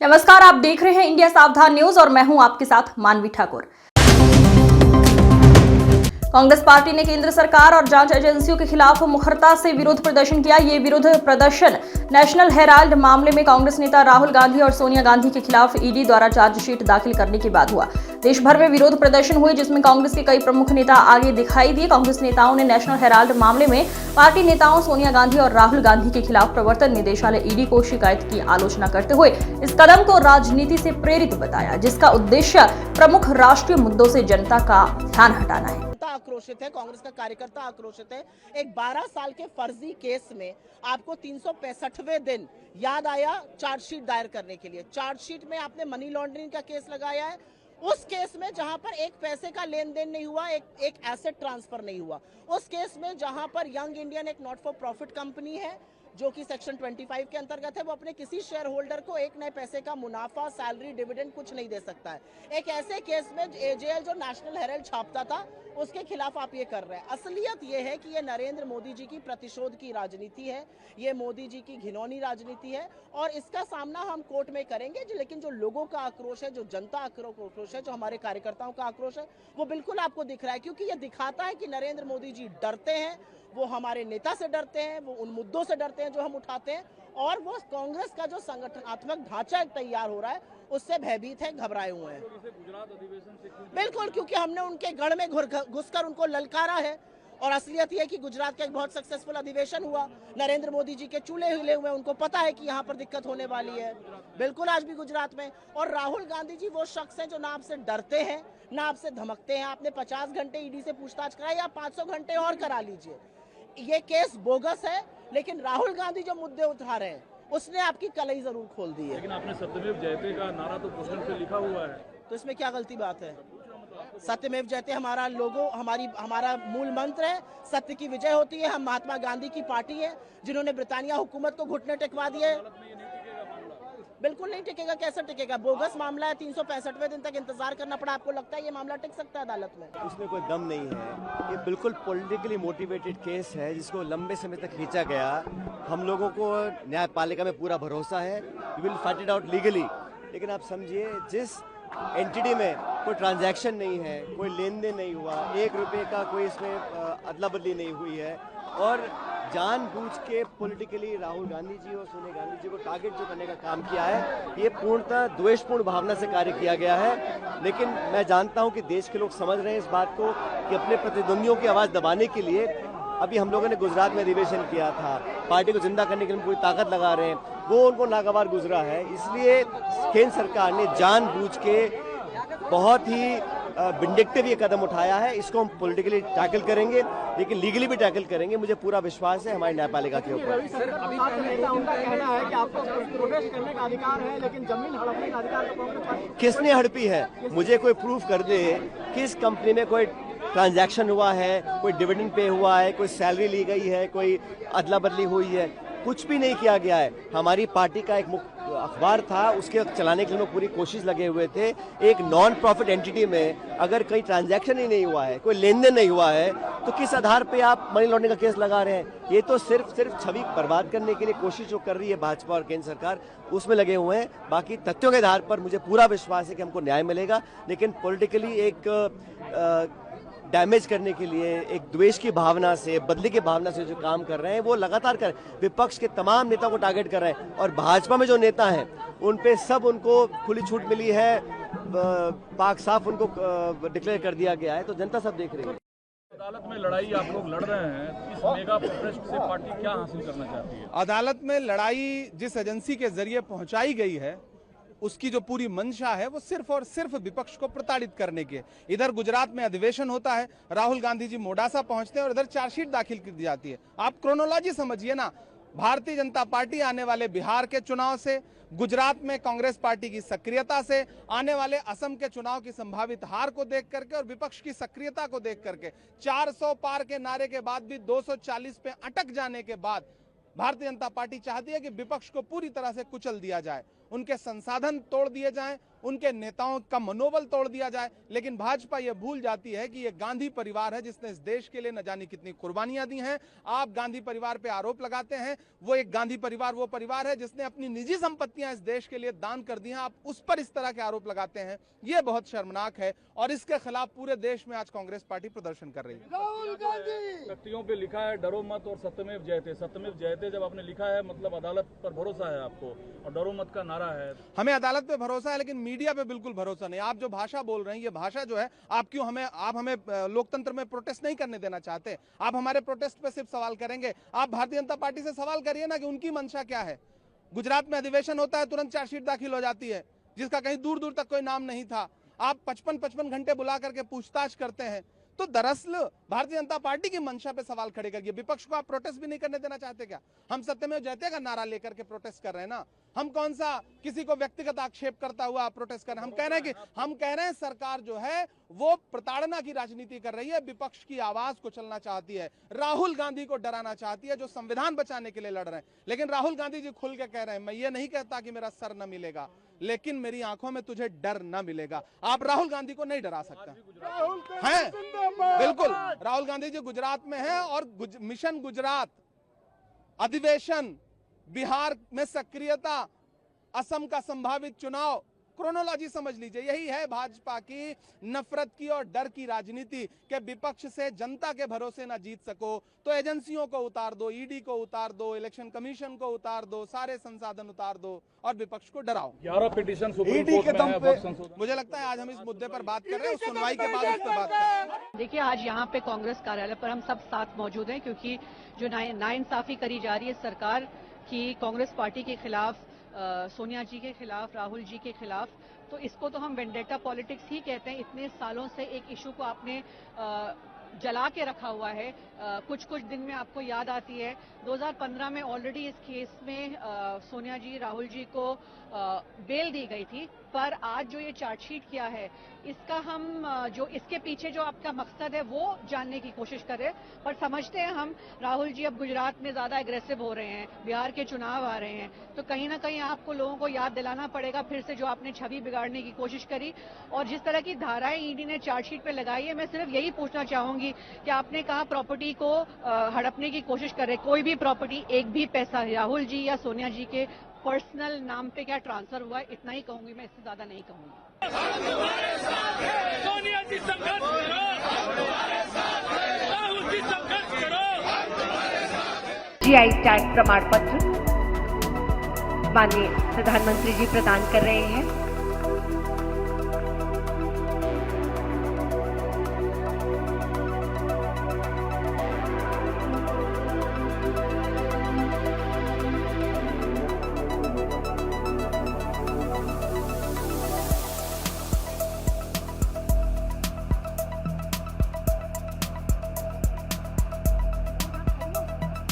नमस्कार, आप देख रहे हैं इंडिया सावधान न्यूज और मैं हूं आपके साथ मानवी ठाकुर। कांग्रेस पार्टी ने केंद्र सरकार और जांच एजेंसियों के खिलाफ मुखरता से विरोध प्रदर्शन किया। ये विरोध प्रदर्शन नेशनल हेराल्ड मामले में कांग्रेस नेता राहुल गांधी और सोनिया गांधी के खिलाफ ईडी द्वारा चार्जशीट दाखिल करने के बाद हुआ। देश भर में विरोध प्रदर्शन हुए, जिसमें कांग्रेस के कई प्रमुख नेता आगे दिखाई दिए। कांग्रेस नेताओं ने नेशनल हेराल्ड मामले में पार्टी नेताओं सोनिया गांधी और राहुल गांधी के खिलाफ प्रवर्तन निदेशालय ईडी को शिकायत की आलोचना करते हुए इस कदम को राजनीति से प्रेरित बताया, जिसका उद्देश्य प्रमुख राष्ट्रीय मुद्दों से जनता का ध्यान हटाना है। आक्रोशित है, कांग्रेस का कार्यकर्ता आक्रोशित है। एक 12 साल के फर्जी केस में आपको 365वें दिन याद आया चार्जशीट दायर करने के लिए। चार्जशीट में आपने मनी लॉन्ड्रिंग का केस लगाया है, उस केस में जहां पर एक पैसे का लेन देन नहीं हुआ, एक एसेट ट्रांसफर नहीं हुआ। उस केस में जहां पर यंग इंडियन एक नॉट फॉर प्रॉफिट कंपनी है जो कि सेक्शन 25 के अंतर्गत है, वो अपने किसी शेयर होल्डर को एक नए पैसे का मुनाफा, सैलरी, डिविडेंड कुछ नहीं दे सकता है। एक ऐसे केस में एजेएल जो नेशनल हेराल्ड छापता था, उसके खिलाफ आप ये कर रहे हैं। असलियत ये है कि ये नरेंद्र मोदी जी की प्रतिशोध की राजनीति है, ये मोदी जी की घिनौनी राजनीति है और इसका सामना हम कोर्ट में करेंगे। लेकिन जो लोगों का आक्रोश है, जो जनता आक्रोश है, जो हमारे कार्यकर्ताओं का आक्रोश है, वो बिल्कुल आपको दिख रहा है, क्योंकि ये दिखाता है कि नरेंद्र मोदी जी डरते हैं। वो हमारे नेता से डरते हैं, वो उन मुद्दों से डरते हैं जो हम उठाते हैं, और वो कांग्रेस का जो संगठनात्मक ढांचा तैयार हो रहा है उससे भयभीत है, घबराए हुए हैं। गुजरात अधिवेशन से बिल्कुल, क्योंकि हमने उनके गढ़ में घुसकर उनको ललकारा है। और असलियत यह है कि गुजरात का एक बहुत सक्सेसफुल अधिवेशन हुआ, नरेंद्र मोदी जी के चूल्हे हिले हुए, उनको पता है कि यहाँ पर दिक्कत होने वाली है। बिल्कुल, आज भी गुजरात में। और राहुल गांधी जी वो शख्स हैं जो ना आपसे डरते हैं, ना आपसे धमकते हैं। आपने 50 घंटे ईडी से पूछताछ कराई, आप 500 घंटे और करा लीजिए। ये केस बोगस है, लेकिन राहुल गांधी जो मुद्दे उठा रहे हैं उसने आपकी कलई जरूर खोल दी है। लेकिन आपने सत्यमेव जयते का नारा तो पोस्टर पे लिखा हुआ है, तो इसमें क्या गलती बात है? सत्यमेव जयते हमारा लोगो, हमारा मूल मंत्र है। सत्य की विजय होती है। हम महात्मा गांधी की पार्टी है जिन्होंने ब्रिटानिया हुकूमत को घुटने टेकवा दिए। बिल्कुल नहीं टिकेगा। कैसे टिकेगा? बोगस मामला है, 365वें दिन तक इंतजार करना पड़ा। आपको लगता है ये मामला टिक सकता है अदालत में? उसमें कोई दम नहीं है। ये बिल्कुल पॉलिटिकली मोटिवेटेड केस है जिसको लंबे समय तक खींचा गया। हम लोगों को न्यायपालिका में पूरा भरोसा है, we will fight it out legally. लेकिन आप समझिए, जिस एंटिटी में कोई ट्रांजैक्शन नहीं है, कोई लेन देन नहीं हुआ, 1 रुपये का कोई इसमें अदला बदली नहीं हुई है, और जानबूझ के पॉलिटिकली राहुल गांधी जी और सोनिया गांधी जी को टारगेट जो करने का काम किया है, ये पूर्णतः द्वेषपूर्ण भावना से कार्य किया गया है। लेकिन मैं जानता हूं कि देश के लोग समझ रहे हैं इस बात को कि अपने प्रतिद्वंदियों की आवाज़ दबाने के लिए अभी हम लोगों ने गुजरात में अधिवेशन किया था, पार्टी को जिंदा करने के लिए पूरी ताकत लगा रहे हैं, वो उनको नागवार गुजरा है। इसलिए केंद्र सरकार ने जानबूझ के बहुत ही विंडिक्टिव ये कदम उठाया है। इसको हम पॉलिटिकली टैकल करेंगे, लेकिन लीगली भी टैकल करेंगे। मुझे पूरा विश्वास है हमारी न्यायपालिका के ऊपर। किसने हड़पी है? मुझे कोई प्रूफ कर दे किस कंपनी में कोई ट्रांजैक्शन हुआ है, कोई डिविडेंड पे हुआ है, कोई सैलरी ली गई है, कोई अदला बदली हुई है। कुछ भी नहीं किया गया है। हमारी पार्टी का एक अखबार था, उसके चलाने के लिए हम पूरी कोशिश लगे हुए थे। एक नॉन प्रॉफिट एंटिटी में अगर कहीं ट्रांजैक्शन ही नहीं हुआ है, कोई लेन देन नहीं हुआ है, तो किस आधार पे आप मनी लॉन्ड्रिंग का केस लगा रहे हैं? ये तो सिर्फ छवि बर्बाद करने के लिए कोशिश जो कर रही है भाजपा और केंद्र सरकार, उसमें लगे हुए हैं। बाकी तथ्यों के आधार पर मुझे पूरा विश्वास है कि हमको न्याय मिलेगा। लेकिन पॉलिटिकली एक डैमेज करने के लिए, एक द्वेष की भावना से, बदले की भावना से जो काम कर रहे हैं, वो लगातार कर विपक्ष के तमाम नेताओं को टारगेट कर रहे हैं। और भाजपा में जो नेता हैं उन पे सब उनको खुली छूट मिली है, पाक साफ उनको डिक्लेयर कर दिया गया है। तो जनता सब देख रही है। अदालत में लड़ाई आप लोग लड़ रहे हैं, इस मेगा प्रोटेस्ट से पार्टी क्या हासिल करना चाहती है? अदालत में लड़ाई जिस एजेंसी के जरिए पहुंचाई गई है, उसकी जो पूरी मंशा है वो सिर्फ और सिर्फ विपक्ष को प्रताड़ित करने की। इधर गुजरात में अधिवेशन होता है, राहुल गांधी जी मोडासा पहुंचते हैं और इधर चार्जशीट दाखिल की जाती है। आप क्रोनोलॉजी समझिए ना। भारतीय जनता पार्टी आने वाले बिहार के चुनाव से, गुजरात में कांग्रेस पार्टी की सक्रियता से, आने वाले असम के चुनाव की संभावित हार को देख करके और विपक्ष की सक्रियता को देख करके, 400 पार के नारे के बाद भी 240 पे अटक जाने के बाद भारतीय जनता पार्टी चाहती है कि विपक्ष को पूरी तरह से कुचल दिया जाए, उनके संसाधन तोड़ दिए जाएं उनके नेताओं का मनोबल तोड़ दिया जाए। लेकिन भाजपा ये भूल जाती है कि ये गांधी परिवार है जिसने इस देश के लिए न जाने कितनी कुर्बानियां दी हैं। आप गांधी परिवार पे आरोप लगाते हैं, वो एक गांधी परिवार वो परिवार है जिसने अपनी निजी संपत्तियां इस देश के लिए दान कर दी हैं। आप उस पर इस तरह के आरोप लगाते हैं, ये बहुत शर्मनाक है और इसके खिलाफ पूरे देश में आज कांग्रेस पार्टी प्रदर्शन कर रही है। राहुल गांधी तख्तियों पे लिखा है डरो मत और सत्यमेव जयते। सत्यमेव जयते जब आपने लिखा है मतलब अदालत पर भरोसा है आपको, और डरो मत का नारा है। हमें अदालत पे भरोसा है लेकिन मीडिया पे बिल्कुल भरोसा नहीं। आप जो भाषा बोल रहे हैं ये भाषा जो है, आप हमें लोकतंत्र में प्रोटेस्ट नहीं करने देना चाहते। आप हमारे प्रोटेस्ट पे सिर्फ सवाल करेंगे। आप भारतीय जनता पार्टी से सवाल करिए ना कि उनकी मंशा क्या है। गुजरात में अधिवेशन होता है, तुरंत चार्जशीट दाखिल हो जाती है जिसका कहीं दूर दूर तक कोई नाम नहीं था। आप 55 घंटे बुला करके पूछताछ करते हैं। तो दरअसल भारतीय जनता पार्टी की मंशा पे सवाल खड़े करिए। विपक्ष को आप प्रोटेस्ट भी नहीं करने देना चाहते क्या? हम सत्यमेव जयते का नारा लेकर के प्रोटेस्ट कर रहे हैं ना। हम कौन सा किसी को व्यक्तिगत आक्षेप करता हुआ प्रोटेस्ट कर रहे हैं? हम कह रहे हैं सरकार जो है वो प्रताड़ना की राजनीति कर रही है, विपक्ष की आवाज को चलना चाहती है, राहुल गांधी को डराना चाहती है जो संविधान बचाने के लिए लड़ रहे हैं। लेकिन राहुल गांधी जी खुल के कह रहे हैं, मैं ये नहीं कहता कि मेरा सर न मिलेगा, लेकिन मेरी आंखों में तुझे डर न मिलेगा। आप राहुल गांधी को नहीं डरा सकते हैं। बिल्कुल, राहुल गांधी जी गुजरात में हैं और मिशन गुजरात, अधिवेशन, बिहार में सक्रियता, असम का संभावित चुनाव, क्रोनोलॉजी समझ लीजिए। यही है भाजपा की नफरत की और डर की राजनीति के विपक्ष से जनता के भरोसे ना जीत सको तो एजेंसियों को उतार दो, ईडी को उतार दो, इलेक्शन कमीशन को उतार दो, सारे संसाधन उतार दो और विपक्ष को डराओ। 11 पिटीशन सुप्रीम कोर्ट में है वक्त संशोधन। मुझे लगता है आज हम इस मुद्दे पर बात कर रहे हैं, सुनवाई के बाद उस पर बात करें। देखिए, आज यहाँ पे कांग्रेस कार्यालय पर हम सब साथ मौजूद हैं क्योंकि जो नाइंसाफी करी जा रही है सरकार की कांग्रेस पार्टी के खिलाफ, सोनिया जी के खिलाफ, राहुल जी के खिलाफ, तो इसको तो हम वेंडेटा पॉलिटिक्स ही कहते हैं। इतने सालों से एक इशू को आपने जला के रखा हुआ है। कुछ दिन में आपको याद आती है 2015 में ऑलरेडी इस केस में सोनिया जी, राहुल जी को बेल दी गई थी, पर आज जो ये चार्जशीट किया है इसका हम जो इसके पीछे जो आपका मकसद है वो जानने की कोशिश कर रहे हैं। पर समझते हैं हम, राहुल जी अब गुजरात में ज्यादा एग्रेसिव हो रहे हैं, बिहार के चुनाव आ रहे हैं, तो कहीं ना कहीं आपको लोगों को याद दिलाना पड़ेगा फिर से जो आपने छवि बिगाड़ने की कोशिश करी। और जिस तरह की धाराएं ईडी ने चार्जशीट पे लगाई है, मैं सिर्फ यही पूछना चाहूंगी कि आपने कहा प्रॉपर्टी को हड़पने की कोशिश कर रहे, कोई भी प्रॉपर्टी, एक भी पैसा राहुल जी या सोनिया जी के पर्सनल नाम पे क्या ट्रांसफर हुआ है, इतना ही कहूंगी मैं, इससे ज्यादा नहीं कहूंगी। सोनिया जी संघर्ष करो, राहुल जी संघर्ष करो। जीआई टैग प्रमाण पत्र माननीय प्रधानमंत्री जी प्रदान कर रहे हैं।